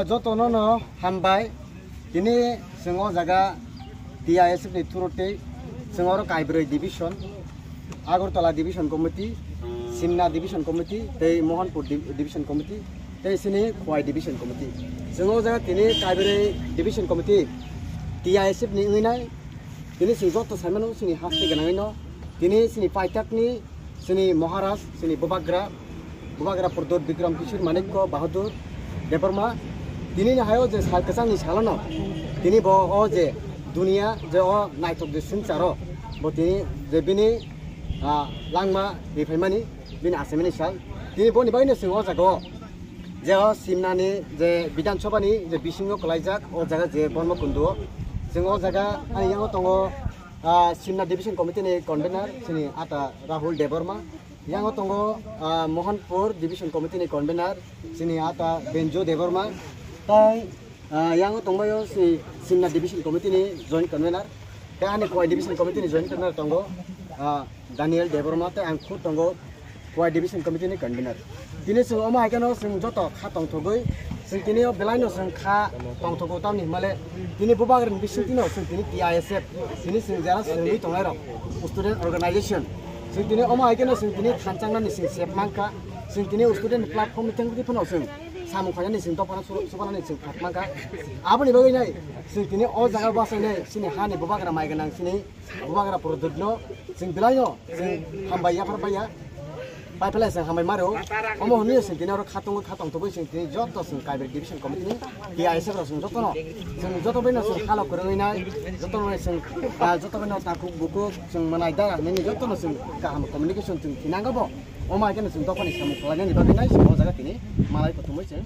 Jotono no hambai ini sengo jaga DISF ni turote sengoro Kaibroi division Agartala division committee Simna division committee tei Mohanpur division committee tei sini Khwai division committee sengo jaga tini Kaibroi division committee DISF ni nginai tini si joto samano sini hasti ganangino tini sini paitak ni sini Maharaj sini Bubagra Purdor Bikram Kishore Manikko Bahadur Deparma tini hayo je sal kesang ni salano tini bo o je dunia je o naitok de sincaro bo tini je bini langma bifemani bini asemani sal tini bo ni baine sing o jago je o simnani je bidan chobani je bisingo kolaijak o jaga je bormo kundu sing o jaga ani yango tongo simna division committee ni convener sini ata Rahul Deborma yango tongo Mohanpur division committee ni convener sini ata Benjo Deborma tai yang tongbayo si Simna division committee ni joint convener tai ani Khwai division committee ni joint convener tongo Daniel Deborma tai angku tongo Khwai division committee ni convener tini sing oma haikano sing joto kha tongthogoi sing tini belaino sing kha tongthogo tamni male tini bubagren bising tino sing tini TISF tini sing jara singli tongairo student organization sing tini oma haikano sing tini khancangna ni sing sepmangka sing tini student platform ni tengdi phono sing samu khayani sing topana supana sing khatmangka aboni bagoi nai sing tini o jaga basane sini hani bubagra maiganang sini bubagra produdno sing bilayo sing hambaya parbaya pai pala sing hambai maro omo honi sing tini ro khatong to sing tini joto sing Kaibroi division committee ni DISF ro sing jotono sing joto bena sing khalo koroi nai jotono sing joto bena taku buku sing manai da ni jotono sing kaham communication sing tinangabo oma kan sing topani samu khalagan ni bagai nai sing o jaga tini malai patumai sing